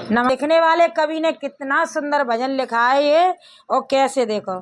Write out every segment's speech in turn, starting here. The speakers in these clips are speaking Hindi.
देखने वाले कवि ने कितना सुंदर भजन लिखा है ये, और कैसे देखो।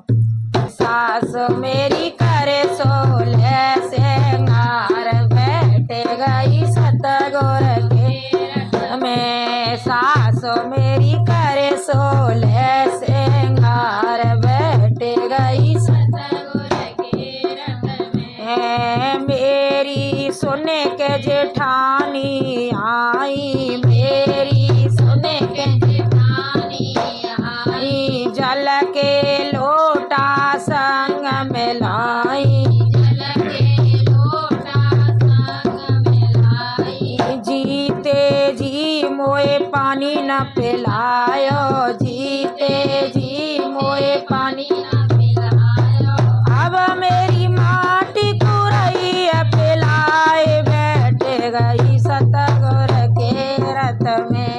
सास मेरी करे सोले सिंगार, बैठे गई सतगुर के में। सास मेरी करे सोले सिंगार, बैठे गई सतगुर के रत में। मेरी सुने के जेठानी आई, मेरी सुने के जेठानी आई। जल के लोटा संग मिलाई, जल के लोटा संग मिलाई। जीते जी मोए पानी न पिलायो, जीते जी मोए पानी न पिलायो। अब मेरी माटी कुरई पिलाए, बैठे गई सतगुर के रत में।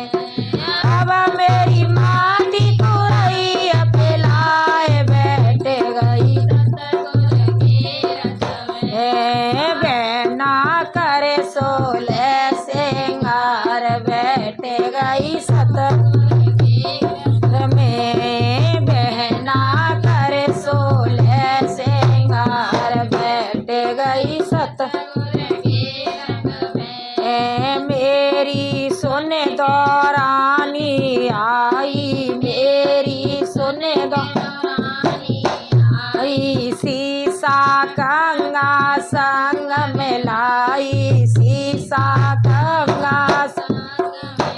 अब मेरी माटी कुरई पिलाए, बैठे गई सतगुर के रत में। बहना करे सोले सिंगार, बैठे गई सतगुर के रत में। बहना करे सोले सिंगार, बैठे गई सतगुर के रत में। मेरी सुने दौरानी आई, मेरी सुने दौरानी आई। सीसा गंगा संग मिलाई, सीसा गंगा संग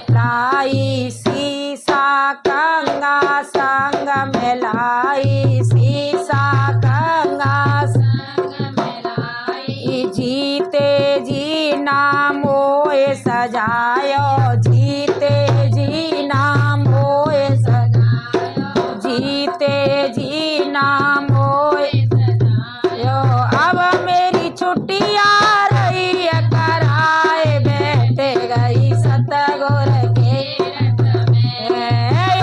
मिलाई। सीसा गंगा संग मिलाई, सीसा गंगा संग मिलाई। जीते जी नाम मोए सजायो, जीते जी नाम मोए सजायो। जीते जी नाम मोए सजायो। अब मेरी छुट्टियाँ रही कराए, बैठे गई सतगुर के रत में।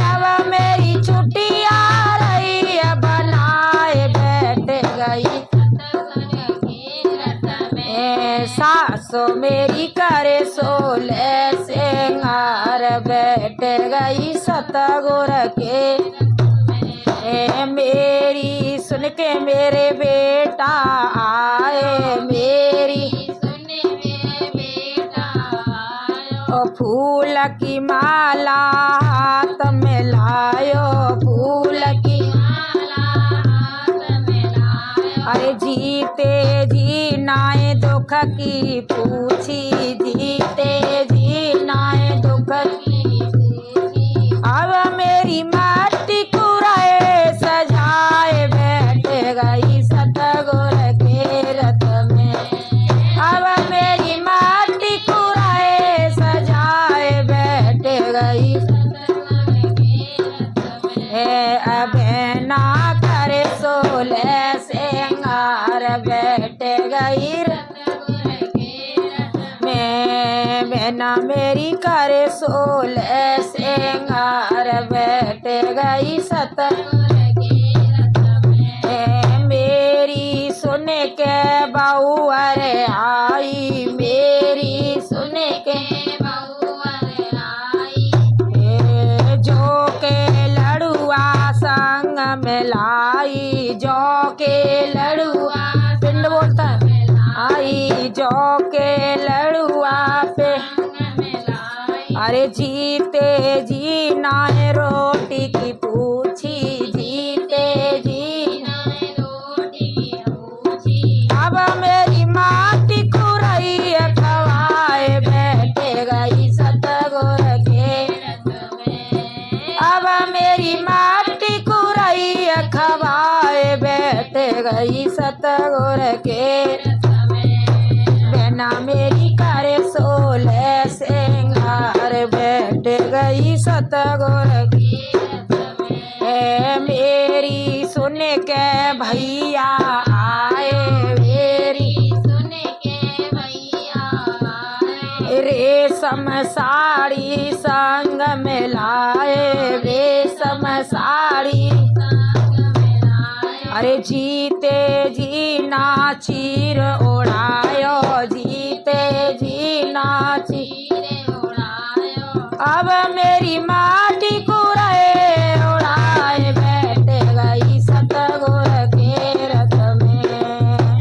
अब मेरी छुट्टियाँ रही बनाए, बैठे गई सतगुर के रत में। सासो मेरी करे सोले सिंगार, बैठे गई सतगुर के रत में। मेरी सुन के मेरे बेटा आए, मेरी सुन मेरे बेटा आयो। फूल की माला हाथ में लायो, फूल की माला हाथ में लायो। अरे जीते जी नाए दुख की पूछी, जीते जी नाए दुख की पूछी। अब मेरी माटी कुराए सजाए, बैठे गई सतगुर के रत में। अब मेरी माटी कुराए सजाए, बैठे गई सतगुर के रत में। अब ना करे सोले सिंगार, बैठे गई सतगुर के रत में। बहना मेरी करे सोले सिंगार, बैठे गई सतगुर के रत में। मेरी सुने के बहुअर आई, मेरी सुने के बहुअर आई। जो के लड़ुआ संग मिलाई, जो के लड़ुआ पिंड बोलता है आई। जो के लड़ुआ पे अरे जीते जी नाए रोटी की पूछी, जीते जी नाए रोटी की पूछी। अब मेरी माटी कुरई खवाए, बैठे गई सतगुर के रत में। अब मेरी माटी कुरई खवाए, बैठे गई सतगुर के रत में। बहना मेरी करे सोले सिंगार, बैठे गई सतगुर के रत में। मेरी सुने के भैया आए, मेरी सुने के भैया आए। रेशम साड़ी संग मिलाए, रेशम साड़ी संग मिलाए। अरे जीते जी नाचीर ओढ़ायो, जीते जी नाचीर ओढ़ायो। अब मेरी माटी कुरे उड़ाए बैठ गई सतगुर के रथ में।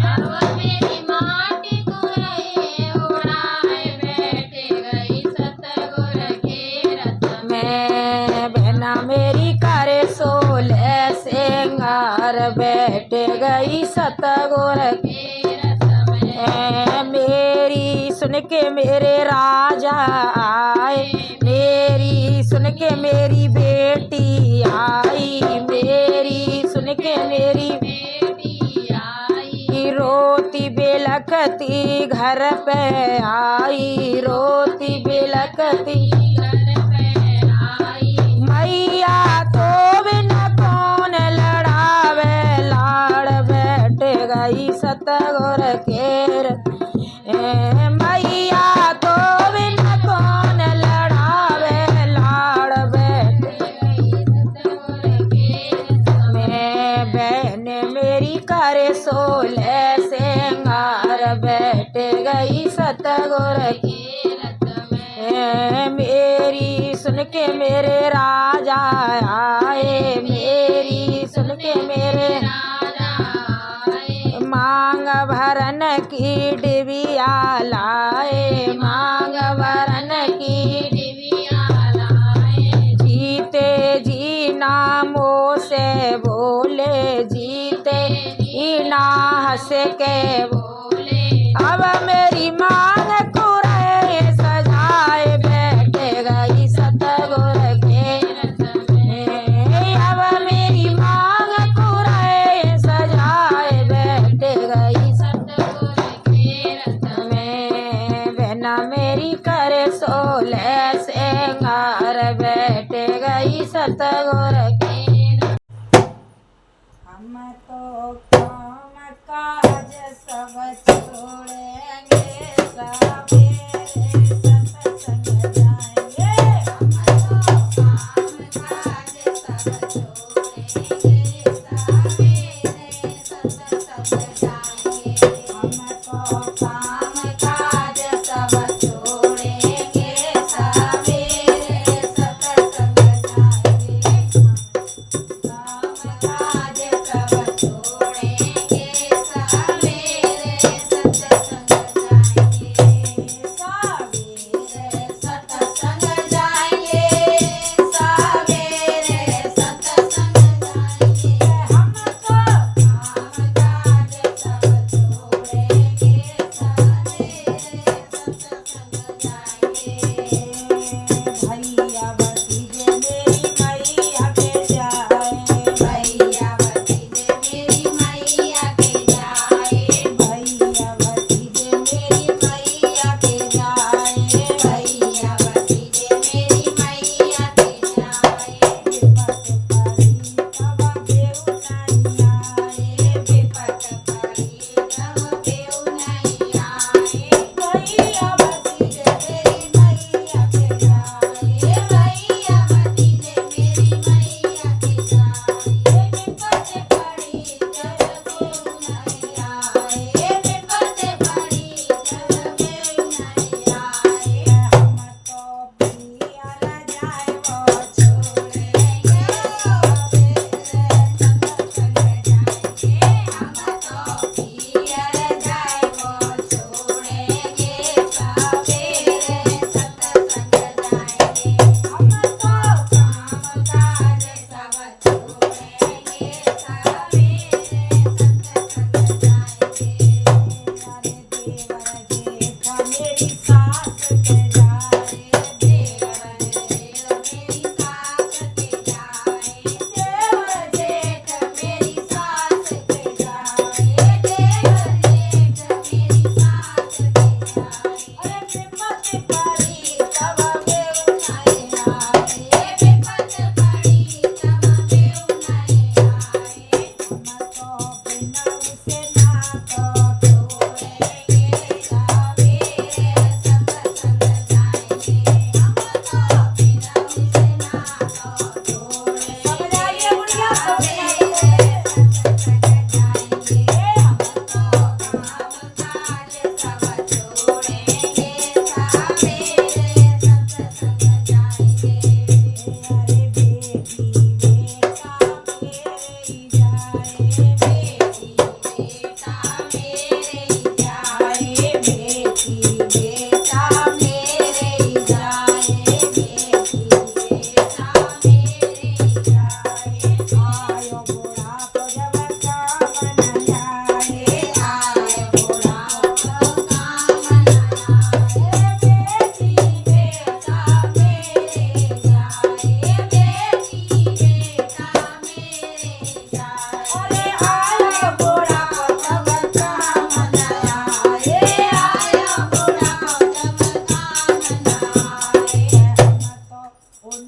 अब मेरी माटी कुरे उड़ाए बैठ गई सतगुर के रथ मैं बहना मेरी करे सोलह सिंगार बैठ गई सतगुर के रथ में। मेरी सुन के मेरे राजा आए, मेरी सुन के मेरी बेटी आई, मेरी सुन के मेरी बेटी आई, रोती बेलकती घर पे आई, रोती बेलकती घर पे आई। मैया तो बिन कौन लड़ावे, लाड़ बैठ गई सतगुर के रथ। मैया तो बिन कौन लड़ावे, लाड़ बैठ गई सतगुर के रथ में। बहन मेरी करे सोलह सिंगार बैठ गई सतगुर की के रथ में। मेरी सुन के मेरे राजा आए, मेरी सुन के मेरे राजा आए, मांग भरन की डिबिया लाए, मांग भरन की डिबिया लाए। जीते जी नामों से बोले, जीते जी ना हंस के बोले अब मेरी मांग कुरे सजाए बैठ गई सतगुर के रथ में। अब मेरी मांग कुरे सजाए बैठ गई सतगुर के रथ में। बहना मेरी करे सोलह सिंगार बैठ गई सतगुर के। हम तो काम काज सब छोड़ेंगे, सवेरे सत्संग जाएंगे। हम तो काम काज सब छोड़ेंगे, सवेरे सत्संग जाएंगे। हम तो काम काज सब छोड़ेंगे, सवेरे सत्संग जाएंगे। काम काज सब छोड़ेंगे, सवेरे सत्संग जाएंगे।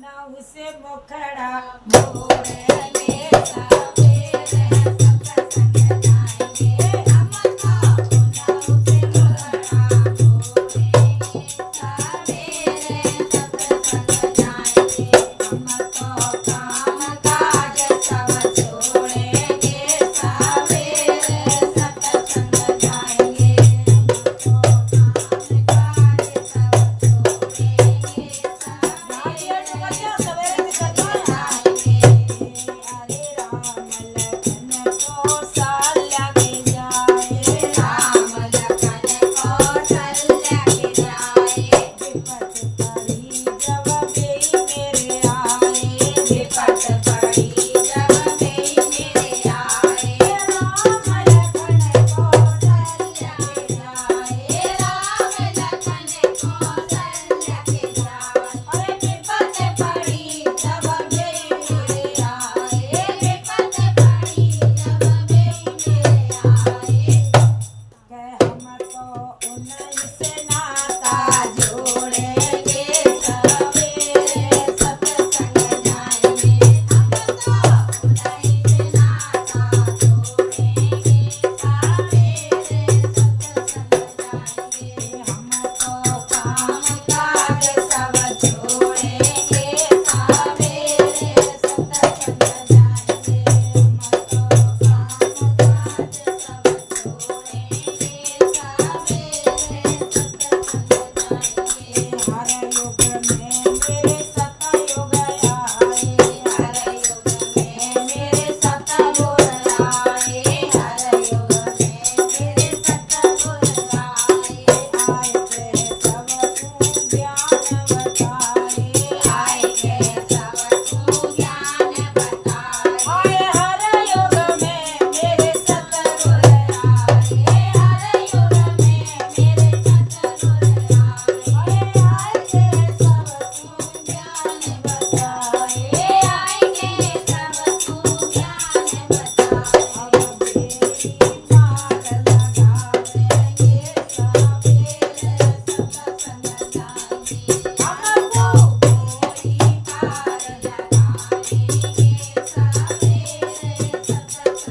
नव से मुखड़ा मोड़ेंगे सवेरे सत्संग जाएंगे हम तो नव से मुखड़ा मोड़ेंगे सवेरे सत्संग जाएंगे हम तो काम काज सब छोड़ेंगे सवेरे सत्संग जाएंगे हम तो काम काज सब छोड़ेंगे राजिया सवेरे बच्चा सवेरे निकलना जाएंगे हरे राम लखन को साल लगे जाए राम लखन कौशल्या के जाए विपत पड़ी जब बेई मेरे आए विपत पड़ी जब मेरे आए राम लखन कौशल्या के जाए राम लखन कौशल्या के जाए अरे विपत पड़ी जब मेरे आए विपत पड़ी जब मेरे आए कह हम तो उन्नीस नाता जोड़ेंगे सवेरे सत्संग जाएंगे हम तो उन्हीं से नाता जोड़ेंगे सवेरे सत्संग जाएंगे हम तो काम काज सब छोड़ेंगे सवेरे सत्संग जाएंगे हम तो काम काज सब छोड़ेंगे सवेरे सत्संग जाएंगे हर युग में मेरे सतयुग आए हर युग में मेरे सतगुर आए हर युग में मेरे सतगुर आए आए थे सबको ज्ञान बताए आए के सबको ज्ञान बताए आए हर युग में मेरे सतगुर आए हर युग में मेरे सतगुर आए आए थे सबको ज्ञान बताए आए के सबको ज्ञान बताए अब बेरी मार लगावेंगे सवेरे सत्संग जाएंगे हमको कोई पार लगाएंगे सवेरे सत्संग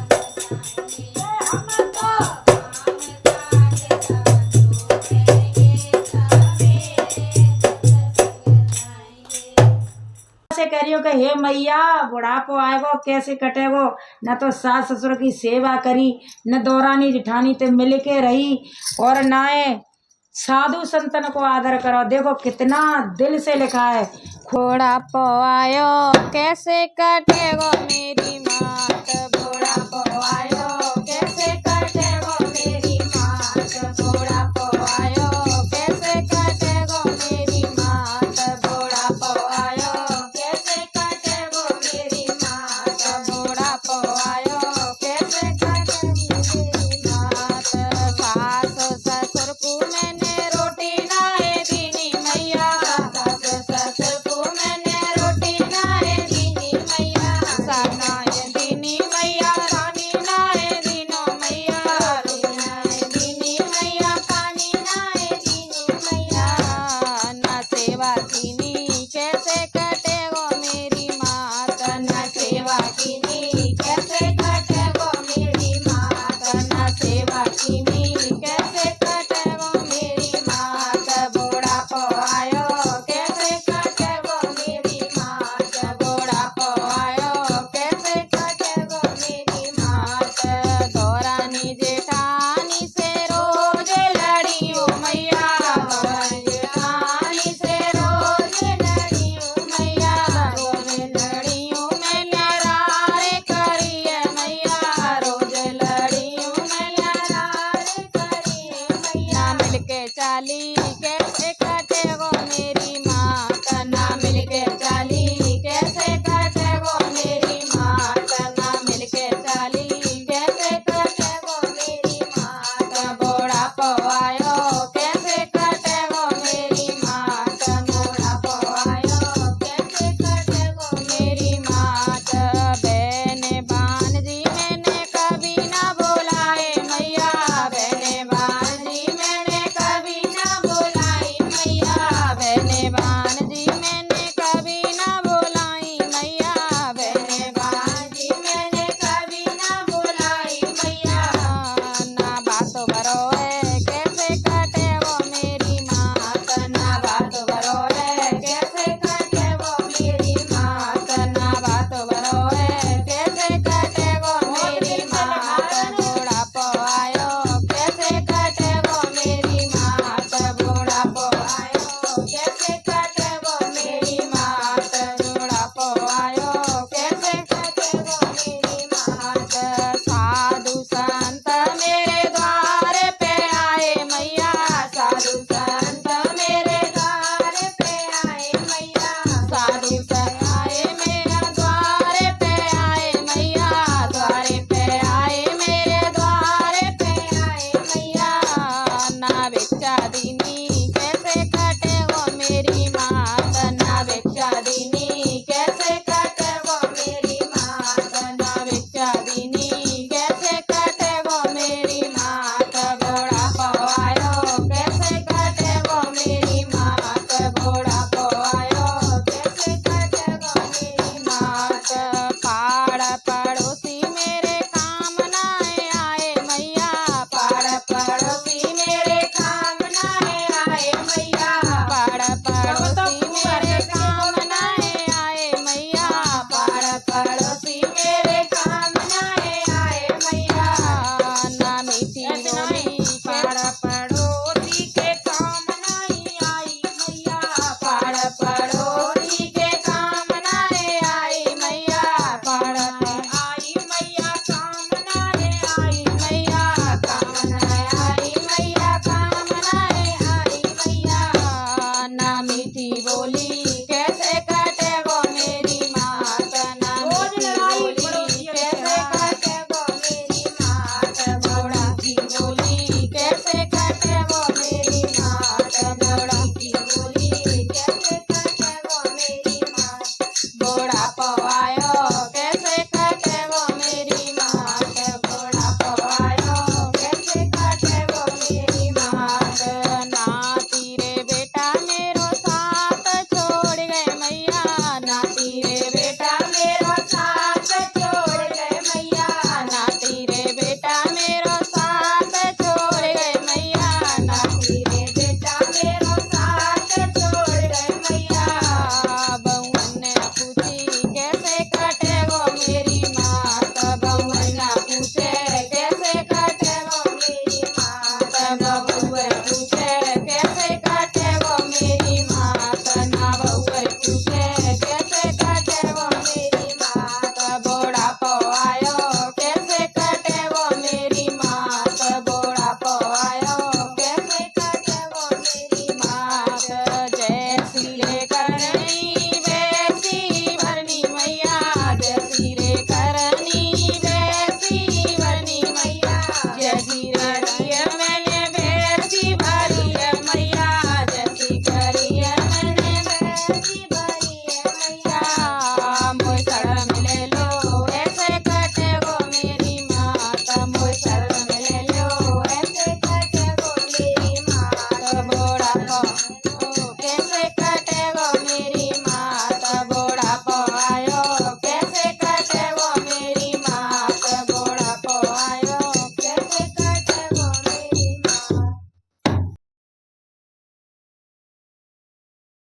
जाएंगे हमको काम काज सब छोड़ेंगे सवेरे सत्संग जाएंगे से कह रही हो कि हे मैया बुढ़ापो आएगो कैसे कटेगो न तो सास ससुर की सेवा करी न दौरानी जिठानी ते मिल के रही और नाए साधु संतन को आदर करो। देखो कितना दिल से लिखा है। बुढ़ापो आयो कैसे कटेगो मेरी मात बुढ़ापो आयो